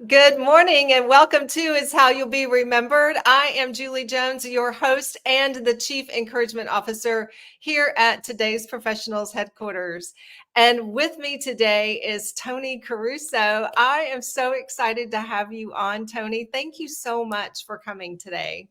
Good morning and welcome to Is How You'll Be Remembered. I am Julie Jones, your host and the Chief Encouragement Officer here at today's Professionals Headquarters. And with me today is Toni Caruso. I am so excited to have you on, Toni. Thank you so much for coming today.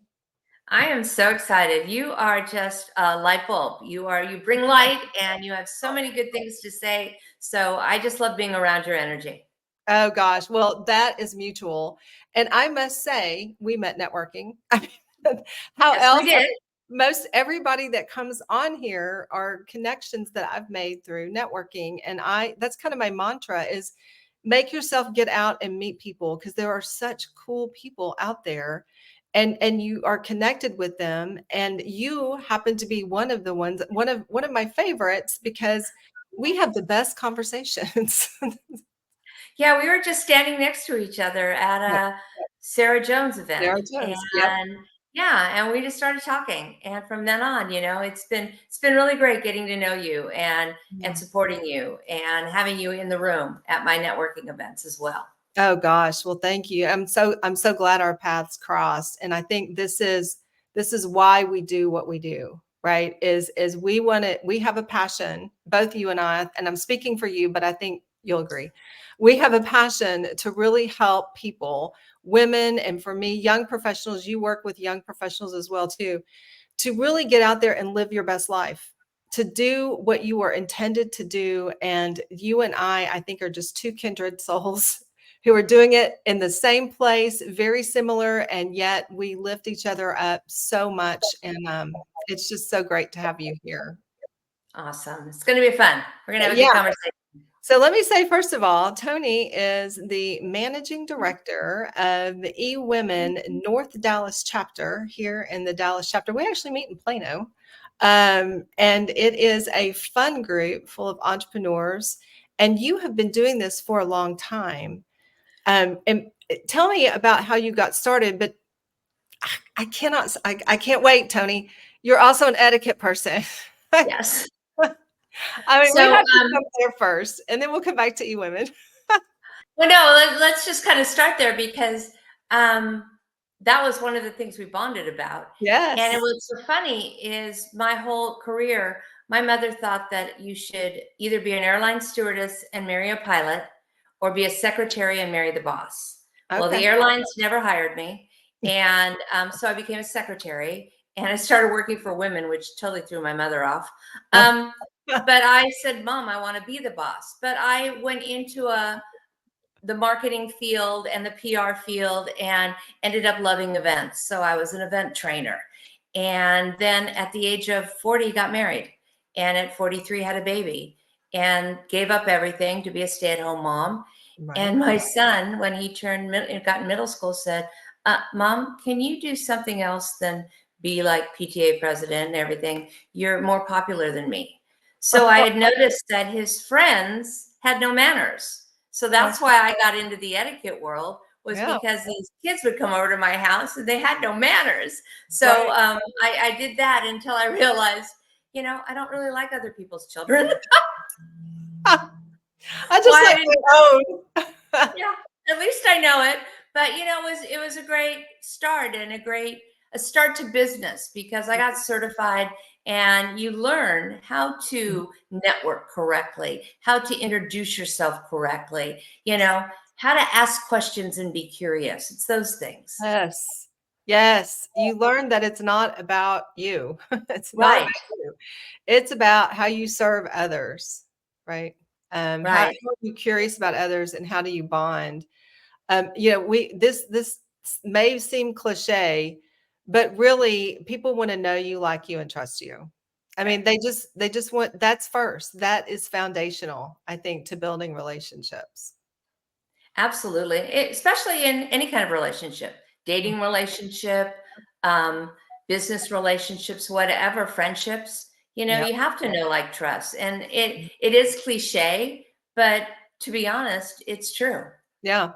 I am so excited. You are just a light bulb. You bring light and you have so many good things to say. So I just love being around your energy. Oh gosh, well, that is mutual. And I must say, we met networking. How Yes, we else? did. Most everybody that comes on here are connections that I've made through networking. And that's kind of my mantra is make yourself get out and meet people because there are such cool people out there and you are connected with them. And you happen to be one of my favorites because we have the best conversations. Yeah, we were just standing next to each other at Yep. a Sarah Jones event. Sarah Jones. Yep. And yeah, and we just started talking. And from then on, it's been really great getting to know you and supporting you and having you in the room at my networking events as well. Oh gosh, well thank you. I'm so glad our paths crossed and I think this is why we do what we do, right? Is we have a passion, both you and I, and I'm speaking for you, but I think you'll agree. We have a passion to really help people, women, and for me, young professionals, you work with young professionals as well too, to really get out there and live your best life, to do what you were intended to do. And you and I think, are just two kindred souls who are doing it in the same place, very similar, and yet we lift each other up so much. And it's just so great to have you here. Awesome. It's going to be fun. We're going to have a Yeah. good conversation. So let me say, first of all, Toni is the managing director of the eWomen North Dallas chapter here in the Dallas chapter. We actually meet in Plano. And it is a fun group full of entrepreneurs. And you have been doing this for a long time. And tell me about how you got started, but I can't wait, Toni. You're also an etiquette person. Yes. I mean, we So, have to come there first, and then we'll come back to eWomen. well, no, let's just kind of start there because um, that was one of the things we bonded about. And Yes. what's so funny is my whole career, my mother thought that you should either be an airline stewardess and marry a pilot or be a secretary and marry the boss. Well, the Okay. airlines never hired me. And so I became a secretary and I started working for women, which totally threw my mother off. But I said, Mom, I want to be the boss. But I went into the marketing field and the PR field and ended up loving events. So I was an event trainer. And then at the age of 40, got married. And at 43, had a baby and gave up everything to be a stay at home mom. Right. And my son, when he got in middle school, said, Mom, can you do something else than be like PTA president and everything? You're more popular than me. So I had noticed that his friends had no manners. So that's why I got into the etiquette world, was Yeah. because these kids would come over to my house and they had no manners. So Right. I did that until I realized, I don't really like other people's children. I just Why I like didn't, my own. yeah, at least I know it. But it was a great start and a start to business because I got certified and you learn how to network correctly, how to introduce yourself correctly, how to ask questions and be curious. It's those things. Yes. Yes. You learn that it's not about you. It's not about Right, you. It's about how you serve others, right? How right. are you curious about others and how do you bond? This may seem cliche, but really people want to know you, like you, and trust you. I Right. mean, they just want that's first. That is foundational, I think, to building relationships. Absolutely. Especially in any kind of relationship, dating relationship, um, business relationships, whatever, friendships, Yeah. you have to know, like, trust. And it is cliche, but to be honest, it's true. Yeah.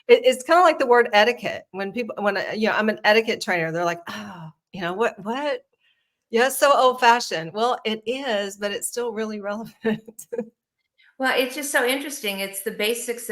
It's kind of like the word etiquette. I'm an etiquette trainer, they're like, oh, what? Yeah, it's so old fashioned. Well, it is, but it's still really relevant. Well, it's just so interesting. It's the basics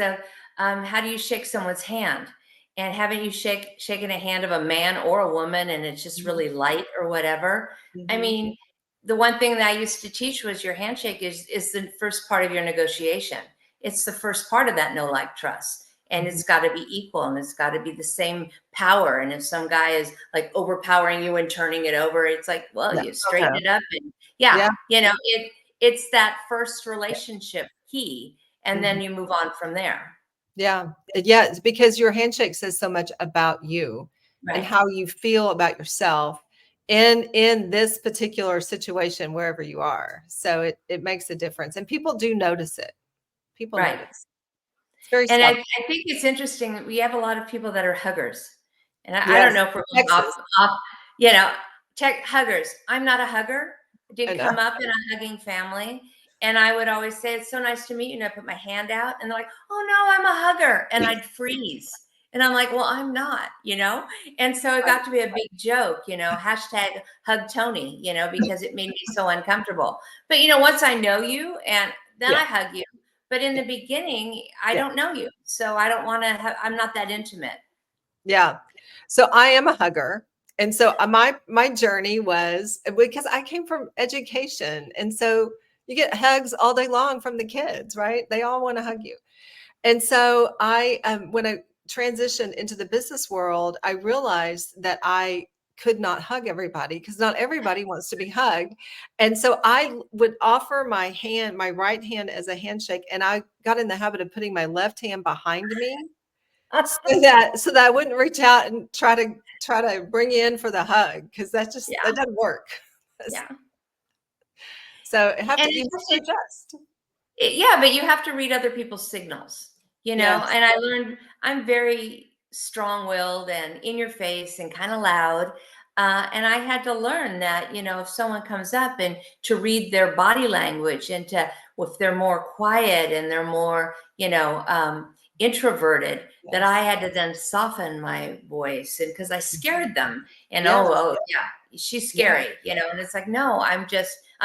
how do you shake someone's hand? And haven't you shaken a hand of a man or a woman and it's just really light or whatever? I Mhm. mean, the one thing that I used to teach was your handshake is the first part of your negotiation. It's the first part of that know, like, trust. And Mhm. it's got to be equal and it's got to be the same power. And if some guy is like overpowering you and turning it over, it's like, well, Yeah. you Oh, straighten no. it up. And yeah, Yeah. it's that first Yeah. relationship key. And Mhm. then you move on from there. Yeah. Yeah, it's because your handshake says so much about you and Right. how you feel about yourself in this particular situation wherever you are. So it makes a difference, and people do notice it. People Right. notice. It's very And subtle. I think it's interesting that we have a lot of people that are huggers. And I don't Yes. know if we're going Texas. off, you know, tech huggers. I'm not a hugger. I I didn't know. come up in a hugging family. And I would always say, it's so nice to meet you. And I put my hand out and they're like, oh no, I'm a hugger. And I'd freeze. And I'm like, well, I'm not, you know? And so it got to be a big joke, you know, hashtag hug Toni, you know, because it made me so uncomfortable. But, you know, once I know you and then Yeah. I hug you. But in Yeah. the beginning, I Yeah. don't know you. So I don't want to have, I'm not that intimate. Yeah. So I am a hugger. And so my journey was because I came from education. And so you get hugs all day long from the kids, right? They all want to hug you. And so I when I transitioned into the business world, I realized that I could not hug everybody because not everybody wants to be hugged. And so I would offer my hand, my right hand as a handshake, and I got in the habit of putting my left hand behind me so that I wouldn't reach out and try to bring you in for the hug because that Yeah. doesn't work. Yeah. So And you it's have just, to adjust. yeah, but you have to read other people's signals, you know, Yes. and I learned I'm very strong-willed and in your face and kind of loud. And I had to learn that, you know, if someone comes up and to read their body language and to, if they're more quiet and they're more, you know, introverted, that I Yes. had to then soften my voice and because I Mhm. scared them and Yes. yeah, she's Yeah. scary, you know, and it's like, no, I'm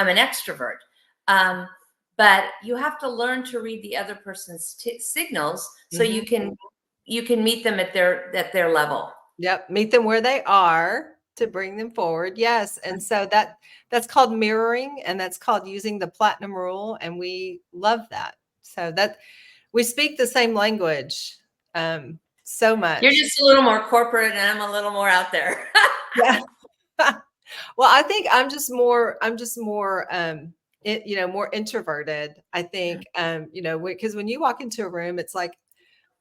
an extrovert. Um, but you have to learn to read the other person's signals so Mhm. you can meet them at their level. Yep, meet them where they are to bring them forward. Yes, and so that's called mirroring, and that's called using the platinum rule, and we love that. So that we speak the same language so You're much. just a little more corporate and I'm a little more out there. Yeah. Well, I think I'm just more more introverted. I think because when you walk into a room, it's like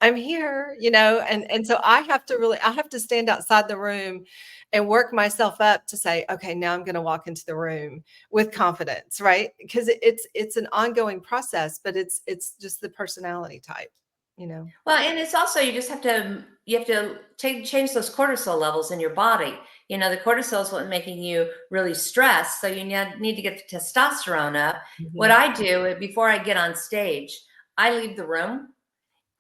I'm here, and so I have to stand outside the room and work myself up to say, okay, now I'm going to walk into the room with confidence, right? Because it's an ongoing process, but it's just the personality type, you know. Well, and it's also you have to change those cortisol levels in your body. You know, the cortisol is what making you really stressed. So you need to get the testosterone up. What Mhm. I do before I get on stage, I leave the room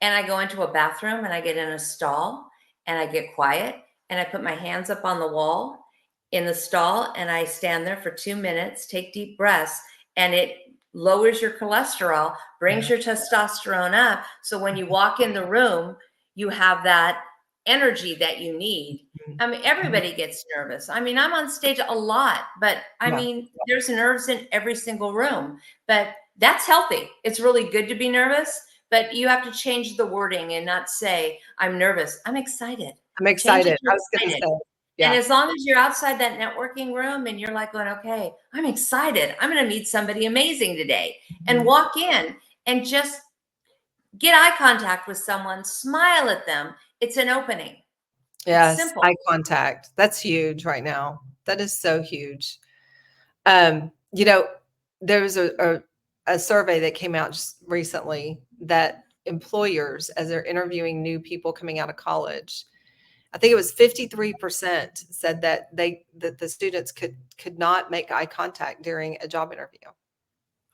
and I go into a bathroom and I get in a stall and I get quiet and I put my hands up on the wall in the stall and I stand there for 2 minutes, take deep breaths, and it lowers your cholesterol, brings your testosterone up. So when you walk in the room, you have that energy that you need. Mhm. I mean, Mhm. everybody gets nervous. I mean, I'm on stage a lot, but I Yeah. mean, there's nerves in every single room, but that's healthy. It's really good to be nervous, but you have to change the wording and not say, I'm nervous. I'm excited. I'm Change it excited. to I was going to excited. say, And yeah. as long as you're outside that networking room and you're like going, okay, I'm excited. I'm going to meet somebody amazing today and Mhm. walk in and just get eye contact with someone, smile at them. It's an opening. It's Yes, simple. eye contact. That's huge right now. That is so huge. You know, there was a survey that came out just recently that employers, as they're interviewing new people coming out of college, I think it was 53% said that the students could not make eye contact during a job interview.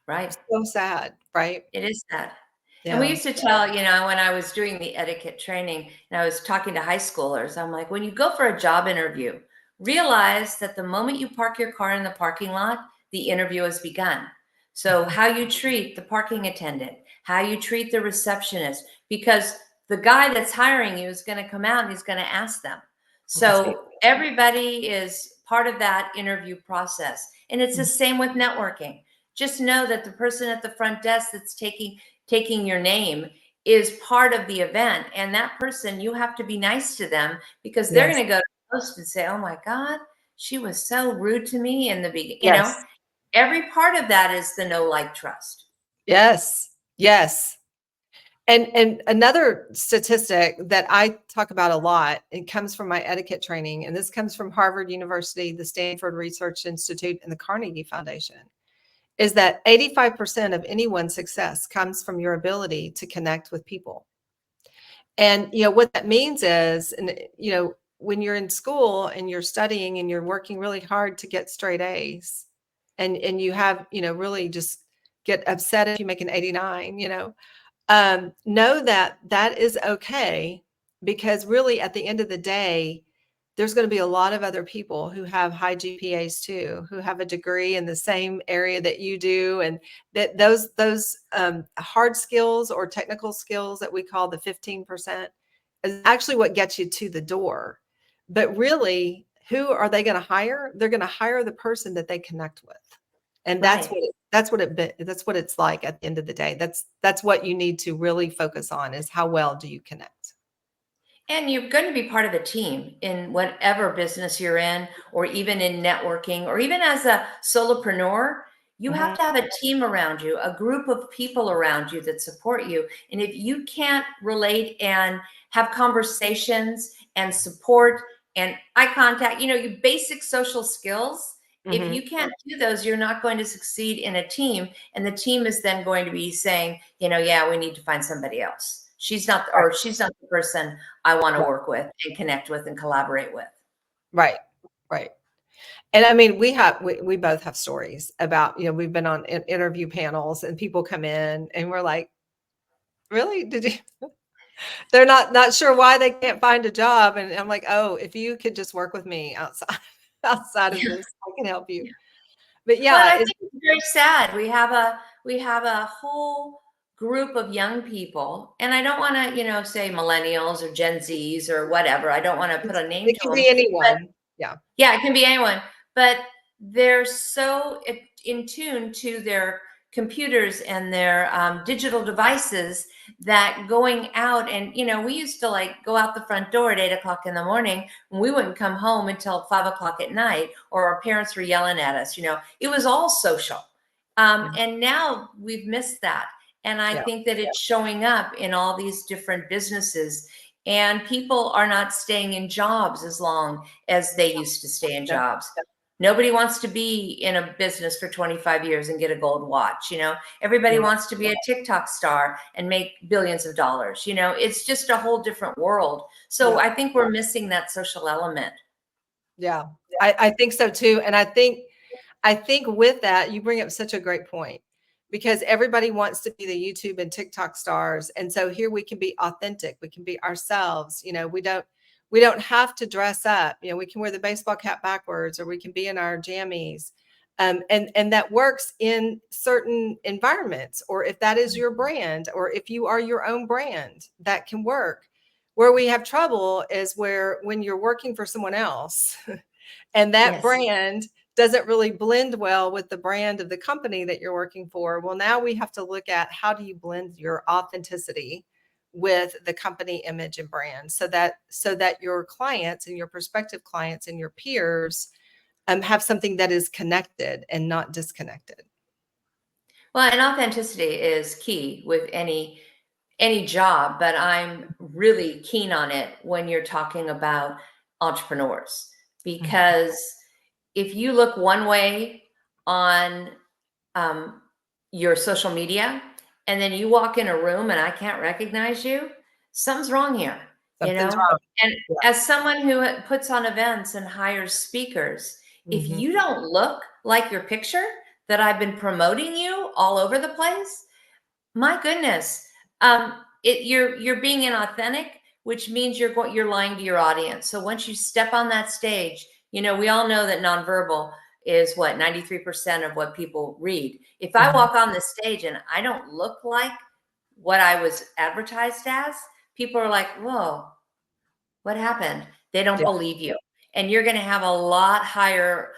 Right. So sad, right? It is that. And we Yeah. used to tell, you know, when I was doing the etiquette training and I was talking to high schoolers, I'm like, when you go for a job interview, realize that the moment you park your car in the parking lot, the interview has begun. So, how you treat the parking attendant, how you treat the receptionist, because the guy that's hiring you is going to come out and he's going to ask them. That's right. So everybody is part of that interview process. And it's the same with networking. Just know that the person at the front desk that's taking your name is part of the event. And that person, you have to be nice to them, because they're Yes. going to go to the host and say, oh my God, she was so rude to me in the beginning. You know, Yes. every part of that is the know, like, trust. Yes. Yes. And another statistic that I talk about a lot, it comes from my etiquette training, and this comes from Harvard University, the Stanford Research Institute, and the Carnegie Foundation, is that 85% of anyone's success comes from your ability to connect with people. And what that means is, and when you're in school and you're studying and you're working really hard to get straight A's, and you have, really just get upset if you make an 89, know that that is okay, because really at the end of the day, there's going to be a lot of other people who have high GPAs too, who have a degree in the same area that you do, and that those hard skills or technical skills that we call the 15% is actually what gets you to the door. But really, who are they going to hire? They're going to hire the person that they connect with. And that's Right. that's what it's like at the end of the day. That's what you need to really focus on, is how well do you connect. And you're going to be part of a team in whatever business you're in, or even in networking, or even as a solopreneur. You have Mhm. to have a team around you, a group of people around you that support you. And if you can't relate and have conversations and support and eye contact, your basic social skills, if Mhm. you can't do those, you're not going to succeed in a team. And the team is then going to be saying, yeah, we need to find somebody else. She's not, Right. or she's not the person I want to Right. work with and connect with and collaborate with. Right. Right. And I mean, we both have stories about, we've been on interview panels and people come in and we're like, really? Did you? They're not sure why they can't find a job. And I'm like, oh, if you could just work with me outside of Yeah. this, I can help you. But Well, and yeah, I it's think it's very sad. We have a whole group of young people, and I don't want to, say millennials or Gen Zs or whatever. I don't want to put a name it to can them, be but anyone. Yeah. yeah, it can be anyone, but they're so in tune to their computers and their digital devices that going out, and we used to like go out the front door at 8 o'clock in the morning, and we wouldn't come home until 5 o'clock at night, or our parents were yelling at us. It was all social, Mhm. and now we've missed that. And I Yeah. think that it's showing up in all these different businesses, and people are not staying in jobs as long as they used to stay in Yeah. jobs. Nobody wants to be in a business for 25 years and get a gold watch. Everybody Yeah. wants to be a TikTok star and make billions of dollars. It's just a whole different world. So Yeah. I think we're missing that social element. Yeah. I think so too. And I think with that, you bring up such a great point, because everybody wants to be the YouTube and TikTok stars. And so here we can be authentic. We can be ourselves. We don't have to dress up. We can wear the baseball cap backwards, or we can be in our jammies. And that works in certain environments, or if that is your brand, or if you are your own brand, that can work. Where we have trouble is when you're working for someone else and that Yes. brand doesn't really blend well with the brand of the company that you're working for. Well, now we have to look at, how do you blend your authenticity with the company image and brand, so that your clients and your prospective clients and your peers have something that is connected and not disconnected. Well, and authenticity is key with any job, but I'm really keen on it when you're talking about entrepreneurs, Mhm. because if you look one way on um, your social media, and then you walk in a room and I can't recognize you, something's wrong here, you Something's know? wrong. And Yeah. as someone who puts on events and hires speakers, if Mhm. you don't look like your picture that I've been promoting you all over the place, my goodness, you're being inauthentic, which means you're lying to your audience. So once you step on that stage, we all know that nonverbal is what 93% of what people read. If I Mhm. walk on the stage and I don't look like what I was advertised as, people are like, whoa, what happened? They don't Yeah. believe you. And you're going to have a lot higher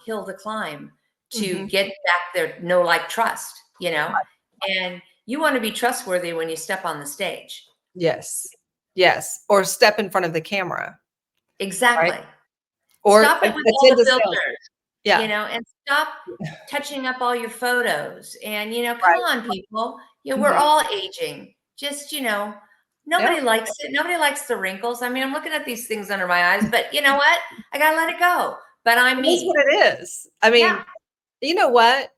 hill to climb to get back their know, like, trust, you know? And you want to be trustworthy when you step on the stage. Yes. Yes. Or step in front of the camera, right? Exactly. Or Stop it with all attend the a sales. filters, Yeah. and stop touching up all your photos. And, come Right. on, people. We're Mhm. all aging. Just, Yeah. nobody likes it. Nobody likes the wrinkles. I mean, I'm looking at these things under my eyes, but you know what? I got to let it go. But I'm It is what me. it is. I Yeah. mean, you know what?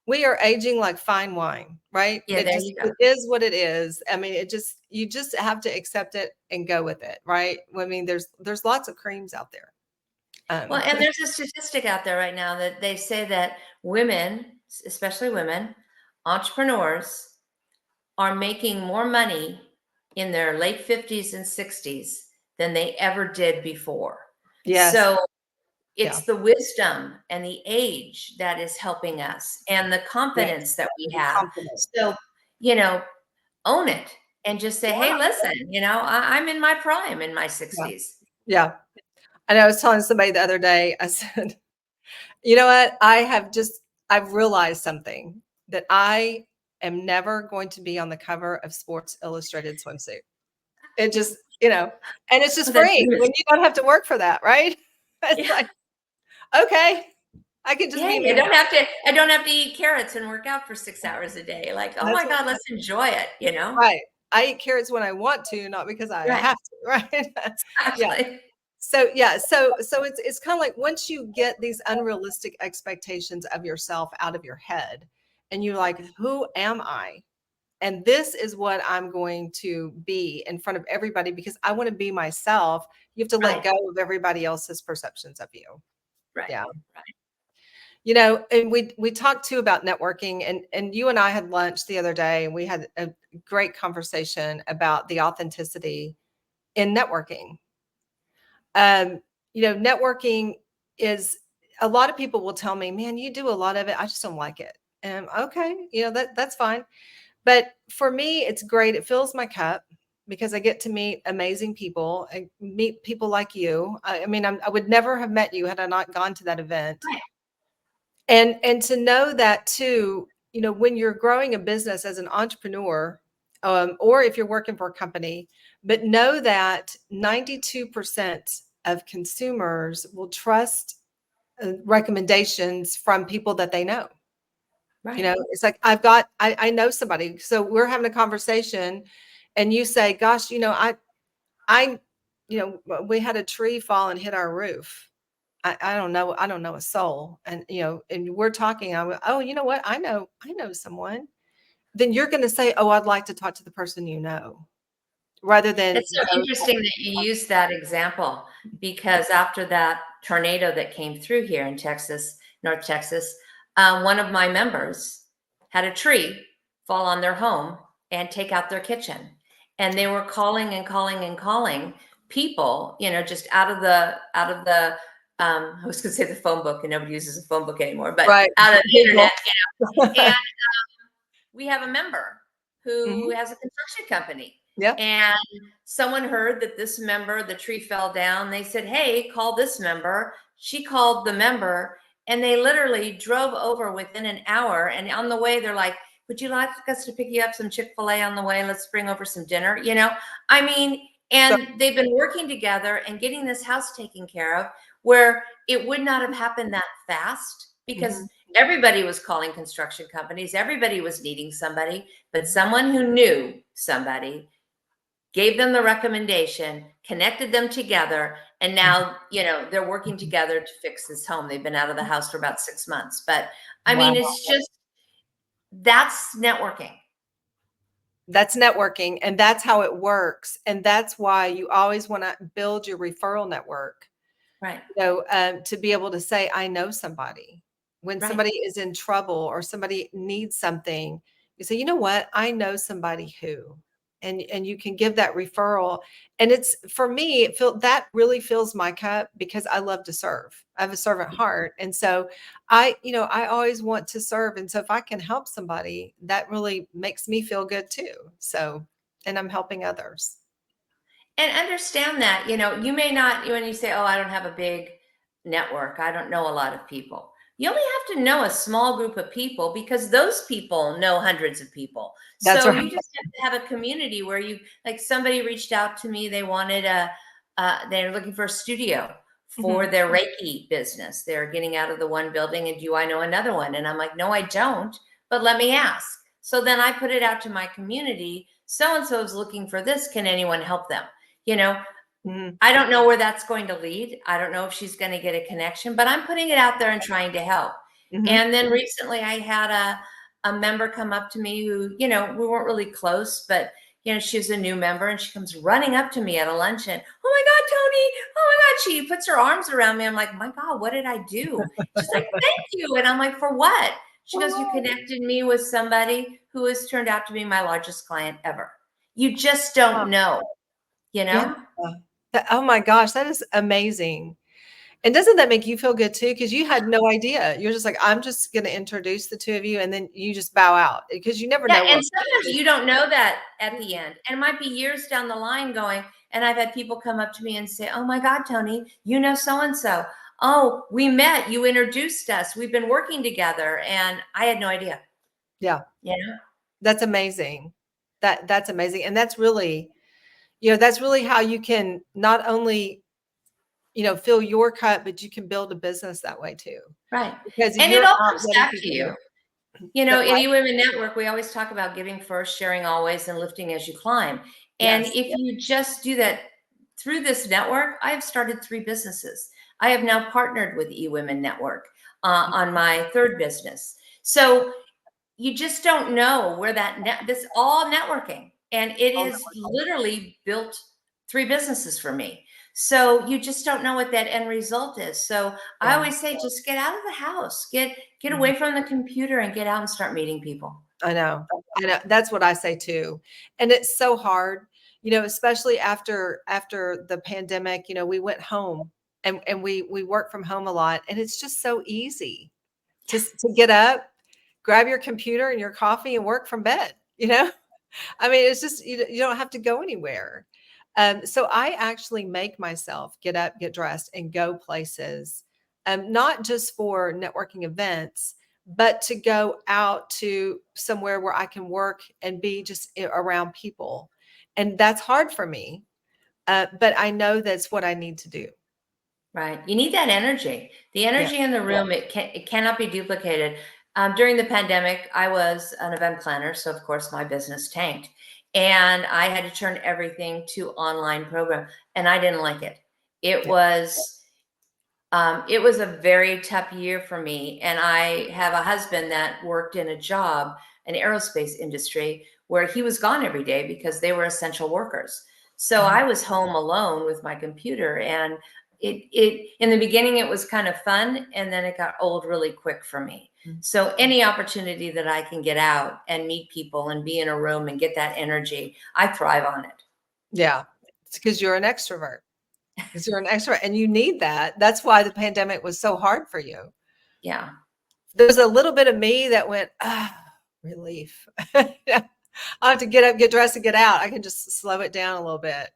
We are aging like fine wine, right? Yeah, there you It go. is what it is. I mean, you just have to accept it and go with it, right? I mean, there's lots of creams out there. Well, and there's a statistic out there right now that they say that women, especially women, entrepreneurs, are making more money in their late 50s and 60s than they ever did before. Yes. So Yeah. it's the wisdom and the age that is helping us, and the Yes. confidence that we The have. compliment. So, you know, own it and just say, hey, Yeah. listen, I'm in my prime in my Yeah. 60s. Yeah. And I was telling somebody the other day, I said, you know what? I've realized something that I am never going to be on the cover of Sports Illustrated swimsuit. It just, and it's just Oh, that's free good. when you don't have to work for that, right? It's Yeah. like, okay, I can just be Yay. me now. I don't have to eat carrots and work out for 6 hours a day. Like, oh That's my what, God, let's enjoy it. right. I eat carrots when I want to, not because I Right. have to, right? Yeah. Exactly. So yeah, so it's kind of like once you get these unrealistic expectations of yourself out of your head, and you're like, who am I? And this is what I'm going to be in front of everybody because I want to be myself. You have to let Right. go of everybody else's perceptions of you. Right. Yeah. Right. And we talked too about networking, and you and I had lunch the other day, and we had a great conversation about the authenticity in networking. Um, networking is a lot of people will tell me, man, you do a lot of it. I just don't like it. And okay, that's fine. But for me, it's great. It fills my cup because I get to meet amazing people. I meet people like you. I mean, I would never have met you had I not gone to that event. Right. And to know that too, when you're growing a business as an entrepreneur, or if you're working for a company, but know that 92% of consumers will trust recommendations from people that they know. Right. It's like I know somebody. So we're having a conversation and you say, gosh, I, we had a tree fall and hit our roof. I don't know. I don't know a soul. And we're talking. Oh, you know what? I know someone. Then you're going to say, oh, I'd like to talk to the person rather than It's so go. interesting that you use that example, because after that tornado that came through here in Texas, North Texas, one of my members had a tree fall on their home and take out their kitchen. And they were calling and calling and calling people, just out of the I was going to say the phone book, and nobody uses a phone book anymore, but Right. out of the Google. internet. And we have a member who Mhm. has a construction company, Yeah. and someone heard that this member, the tree fell down. They said, hey, call this member. She called the member, and they literally drove over within an hour. And on the way, they're like, would you like us to pick you up some Chick-fil-A on the way? Let's bring over some dinner. I mean, So, and they've been working together and getting this house taken care of, where it would not have happened that fast, because mhm. everybody was calling construction companies. Everybody was needing somebody, but someone who knew somebody gave them the recommendation, connected them together, and now, they're working together to fix this home. They've been out of the house for about 6 months. But I Wow. mean, it's just, that's networking. That's networking, and that's how it works. And that's why you always want to build your referral network, Right. to be able to say, I know somebody. When Right. somebody is in trouble or somebody needs something, you say, you know what? I know somebody who, and you can give that referral. And it's for me, that really fills my cup because I love to serve. I have a servant heart. And so I always want to serve. And so if I can help somebody, that really makes me feel good too. So and I'm helping others. And understand that, you may not, when you say, oh, I don't have a big network, I don't know a lot of people. You only have to know a small group of people because those people know hundreds of people. That's So right. you just have to have a community where like somebody reached out to me, they wanted they're looking for a studio for Mhm. their Reiki business. They're getting out of the one building and do I know another one? And I'm like, no, I don't, but let me ask. So then I put it out to my community. So-and-so is looking for this. Can anyone help them? You know, Mhm. I don't know where that's going to lead. I don't know if she's going to get a connection, but I'm putting it out there and trying to help. Mhm. And then recently I had a member come up to me who, we weren't really close, but she's a new member and she comes running up to me at a luncheon. Oh my God, Toni. Oh my God. She puts her arms around me. I'm like, my God, what did I do? She's like, thank you. And I'm like, for what? She goes, you connected me with somebody who has turned out to be my largest client ever. You just Wow. don't know. Yeah. Oh my gosh, that is amazing. And doesn't that make you feel good too? Because you had no idea. You're just like, I'm just going to introduce the two of you, and then you just bow out because you never Yeah, know and what. sometimes you don't know that at the end. And it might be years down the line going, and I've had people come up to me and say, oh my God, Toni, you know so-and-so. Oh, we met, you introduced us. We've been working together. And I had no idea. Yeah, You know? that's amazing. That's amazing, and that's really how you can not only fill your cup, but you can build a business that way too. Right. Because And it you're all out comes letting back to people you. know that In life. eWomen Network, we always talk about giving first, sharing always, and lifting as you climb. And Yes. if you just do that through this network, I have started 3 businesses. I have now partnered with eWomen Network on my 3rd business. So you just don't know where this all networking, and it Oh, is literally built 3 businesses for me. So you just don't know what that end result is. So I yeah. always say, just get out of the house, get Mhm. away from the computer and get out and start meeting people. I know. I know. That's what I say too. And it's so hard, especially after the pandemic, we went home and we work from home a lot, and it's just so easy to get up, grab your computer and your coffee and work from bed. I mean, it's just you don't have to go anywhere. So I actually make myself get up, get dressed, and go places, not just for networking events, but to go out to somewhere where I can work and be just around people. And that's hard for me, but I know that's what I need to do. Right. You need that energy. The Yeah. energy in the room, it cannot be duplicated. During the pandemic, I was an event planner, so of course my business tanked, and I had to turn everything to online program, and I didn't like it. It Yeah. was it was a very tough year for me, and I have a husband that worked in a job, an aerospace industry, where he was gone every day because they were essential workers. So Mhm. I was home alone with my computer, and it in the beginning it was kind of fun, and then it got old really quick for me. Mhm. So any opportunity that I can get out and meet people and be in a room and get that energy, I thrive on it. Yeah. It's because you're an extrovert. Because you're an extrovert and you need that. That's why the pandemic was so hard for you. Yeah. There's a little bit of me that went, relief. Yeah. I have to get up, get dressed, and get out. I can just slow it down a little bit.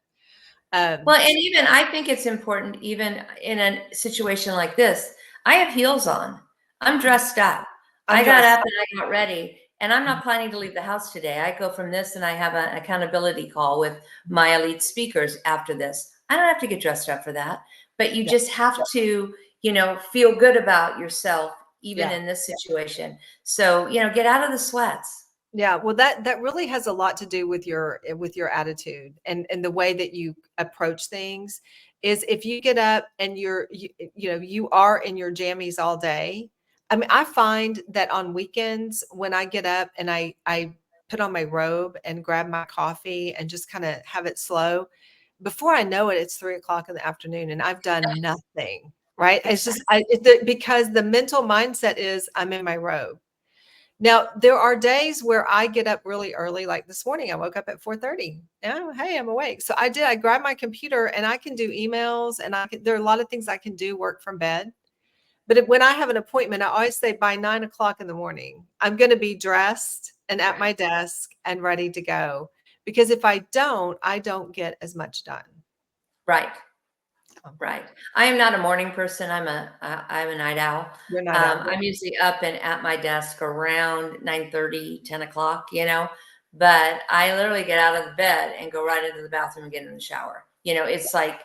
Well, and So even I think it's important, even in a situation like this, I have heels on. I'm dressed up. I'm I got dressed. up and I got ready, and I'm not planning to leave the house today. I go from this and I have an accountability call with my elite speakers after this. I don't have to get dressed up for that, but you Yeah. just have to, feel good about yourself, even Yeah. in this situation. So, get out of the sweats. Yeah, well, that really has a lot to do with your attitude and the way that you approach things. Is if you get up and you are in your jammies all day. I mean, I find that on weekends when I get up and I put on my robe and grab my coffee and just kind of have it slow, before I know it, it's 3 o'clock in the afternoon and I've done nothing. Right? It's just Exactly. because the mental mindset is I'm in my robe. Now, there are days where I get up really early, like this morning, I woke up at 4:30. Oh, hey, I'm awake. So I grabbed my computer and I can do emails and there are a lot of things I can do work from bed. But when I have an appointment, I always say by 9 o'clock in the morning, I'm going to be dressed and at my Right. desk and ready to go because if I don't get as much done. Right. Um, Right. I am not a morning person. I'm a night owl. You're not out. I'm usually up and at my desk around 9:30, 10 o'clock, but I literally get out of the bed and go right into the bathroom and get in the shower. It's like,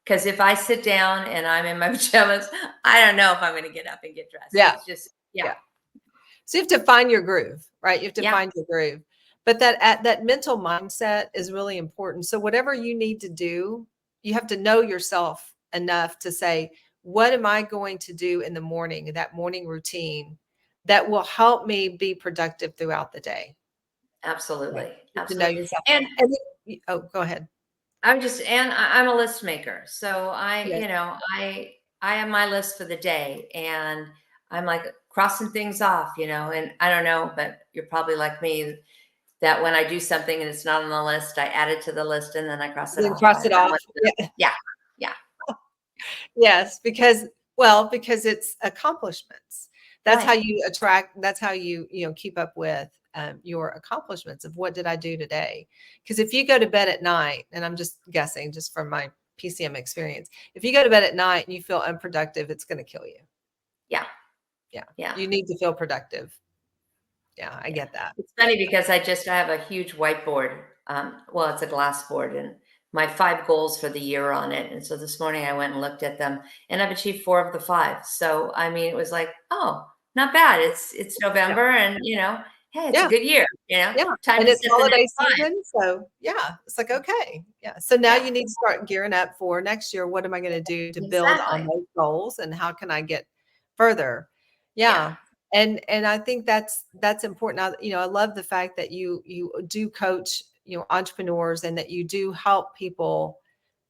because if I sit down and I'm in my pajamas, I don't know if I'm going to get up and get dressed. Yeah. It's just, yeah. So you have to find your groove, right? You have to Yeah. find your groove. But that mental mindset is really important. So whatever you need to do, you have to know yourself enough to say, what am I going to do in the morning, that morning routine that will help me be productive throughout the day? Absolutely. Right. You have to know Absolutely. yourself. And And then, oh, go ahead. I'm a list maker. So Yeah. I have my list for the day, and I'm like crossing things off, and I don't know, but you're probably like me, that when I do something and it's not on the list, I add it to the list and then I cross it Then off. cross it I'm off. like, Yeah. yeah, yeah, Yes, because it's accomplishments. That's how right. you attract, that's how you keep up with your accomplishments of what did I do today? Because if you go to bed at night, and I'm just guessing just from my PCM experience, if you go to bed at night and you feel unproductive, it's going to kill you. Yeah, Yeah. yeah, You need to feel productive. Yeah, I yeah. get that. It's funny because I have a huge whiteboard. Well, it's a glass board, and my 5 goals for the year on it. And so this morning I went and looked at them, and I've achieved 4 of the 5. So I mean, it was like, oh, not bad. It's Yeah. November, and hey, it's a Yeah. good year. Yeah. Time And to it's set the holiday next 5. season. So yeah, it's like, okay. Yeah. So now Yeah, you need to start gearing up for next year. What am I going to do to build on exactly. those goals and how can I get further? Yeah, Yeah. And I think that's important. I love the fact that you do coach, entrepreneurs and that you do help people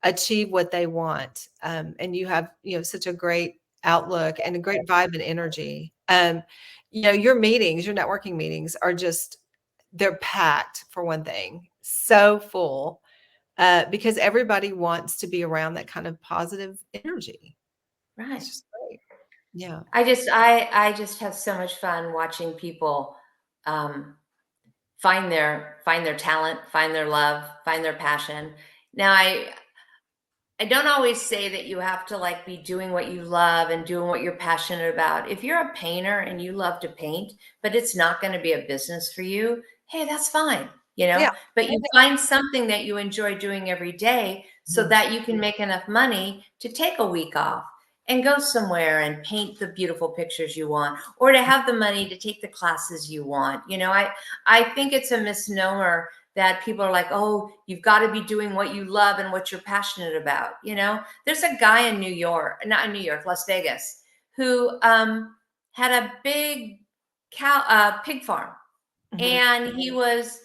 achieve what they want. And you have, such a great outlook and a great vibe and energy. Your meetings, your networking meetings are just, they're packed for one thing, so full, because everybody wants to be around that kind of positive energy. right. It's just great. Yeah. I just have so much fun watching people um, find their talent, find their love, find their passion. Now, I don't always say that you have to like be doing what you love and doing what you're passionate about. If you're a painter and you love to paint, but it's not going to be a business for you, hey, that's fine, Yeah. But you find something that you enjoy doing every day so Mhm. that you can make enough money to take a week off and go somewhere and paint the beautiful pictures you want, or to have the money to take the classes you want. I think it's a misnomer that people are like, oh, you've got to be doing what you love and what you're passionate about. There's a guy in New York, not in New York, Las Vegas, who had a big pig farm, Mhm. and he was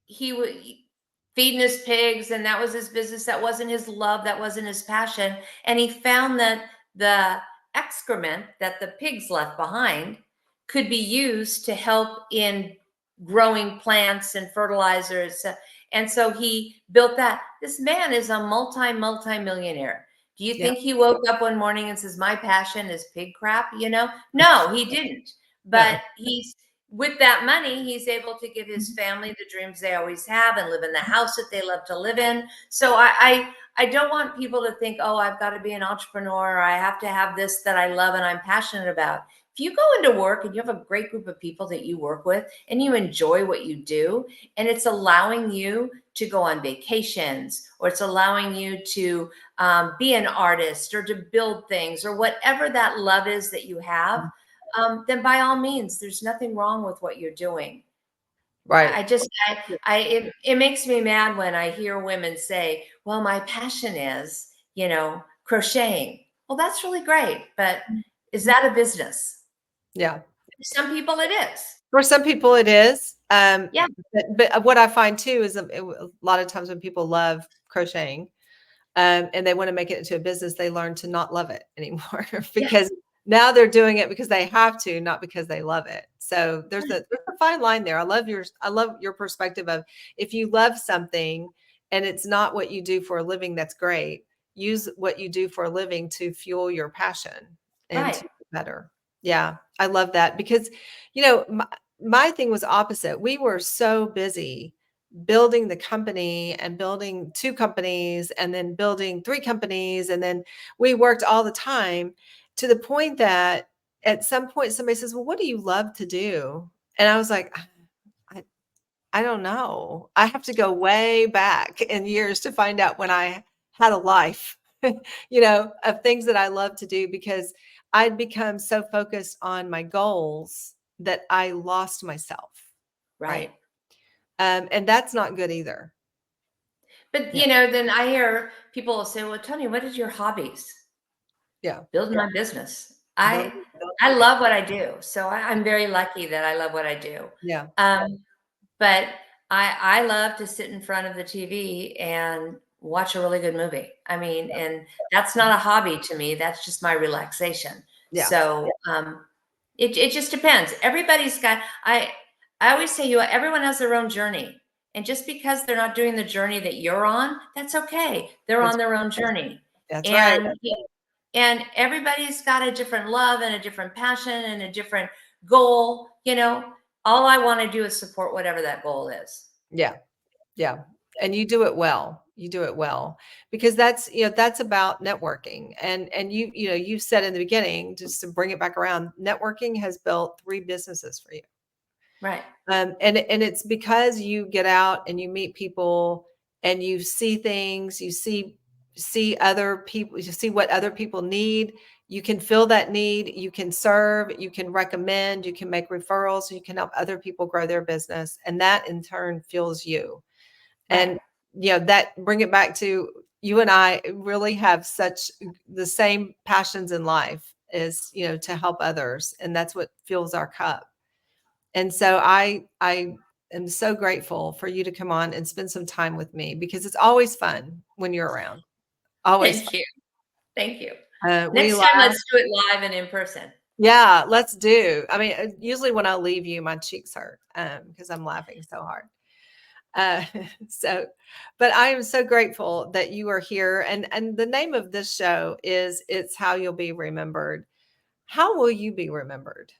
feeding his pigs, and that was his business. That wasn't his love. That wasn't his passion. And he found that the excrement that the pigs left behind could be used to help in growing plants and fertilizers. And so he built that. This man is a multi millionaire. Do you Yeah. think he woke up one morning and says, my passion is pig crap? No, he didn't. No. But with that money, he's able to give his family the dreams they always have and live in the house that they love to live in. So I don't want people to think, oh, I've got to be an entrepreneur, or I have to have this that I love and I'm passionate about. If you go into work and you have a great group of people that you work with and you enjoy what you do, and it's allowing you to go on vacations, or it's allowing you to be an artist or to build things, or whatever that love is that you have, then by all means, there's nothing wrong with what you're doing. Right. I just, it makes me mad when I hear women say, well, my passion is, crocheting. Well, that's really great, but is that a business? Yeah. For some people it is. For some people it is. Yeah, But what I find too is a lot of times when people love crocheting, and they want to make it into a business, they learn to not love it anymore yeah, because now they're doing it because they have to, not because they love it. So there's a fine line there. I love your perspective of, if you love something and it's not what you do for a living, that's great. Use what you do for a living to fuel your passion and to right. be better. Yeah, I love that because, my thing was opposite. We were so busy building the company and building 2 companies and then building 3 companies. And then we worked all the time to the point that at some point somebody says, well, what do you love to do? And I was like, I, I don't know. I have to go way back in years to find out when I had a life, of things that I love to do, because I'd become so focused on my goals that I lost myself. Right. Right. And that's not good either. But Yeah. then I hear people will say, "Well, Tony, what is your hobbies?" Yeah. Building my business. Build, I love what I do, so I'm very lucky that I love what I do. yeah. But I love to sit in front of the TV and watch a really good movie. I mean, Yeah. and that's not a hobby to me. That's just my relaxation. Yeah. So it just depends. Everybody's got. I always say everyone has their own journey, and just because they're not doing the journey that you're on, that's okay. They're That's on their own journey, that's right. and everybody's got a different love and a different passion and a different goal. All I want to do is support whatever that goal is. Yeah. Yeah. And you do it well. You do it well, because that's about networking. And you said in the beginning, just to bring it back around, networking has built 3 businesses for you. Right. And it's because you get out and you meet people and you see things, you see other people, you see what other people need. You can fill that need, you can serve, you can recommend, you can make referrals, you can help other people grow their business. And that in turn fuels you. Right. And that bring it back to you and I really have such the same passions in life, is, to help others. And that's what fuels our cup. And so I am so grateful for you to come on and spend some time with me, because it's always fun when you're around. Always Thank you. Thank you. fun. We Next time, laugh. let's do it live and in person. Yeah, let's do. I mean, usually when I leave you, my cheeks hurt because I'm laughing so hard. Uh, so, but I am so grateful that you are here. And the name of this show is "It's How You'll Be Remembered." How will you be remembered?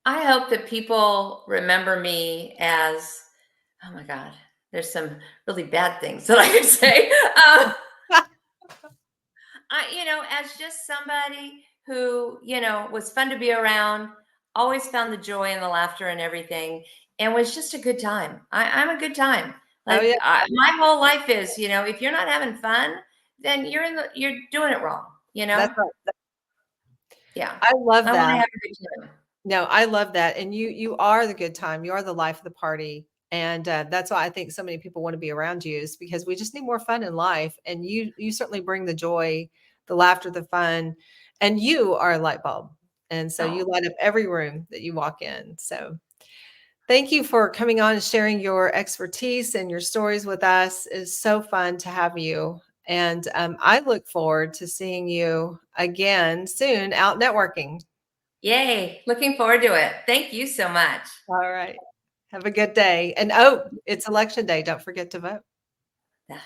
I hope that people remember me as, oh my God, there's some really bad things that I could say. As just somebody who, was fun to be around, always found the joy and the laughter and everything, and was just a good time. I'm a good time. Oh Like yeah, my whole life is, if you're not having fun, then you're doing it wrong. that's right. Yeah, I love I want to that. have a good time. No, I love that. And you are the good time. You are the life of the party. And that's why I think so many people want to be around you, is because we just need more fun in life. And you certainly bring the joy, the laughter, the fun, and you are a light bulb. And so you Oh, light up every room that you walk in. So thank you for coming on and sharing your expertise and your stories with us. It's so fun to have you. And I look forward to seeing you again soon out networking. yay! Looking forward to it. Thank you so much. All right. Have a good day. And it's election day. Don't forget to vote. Yeah.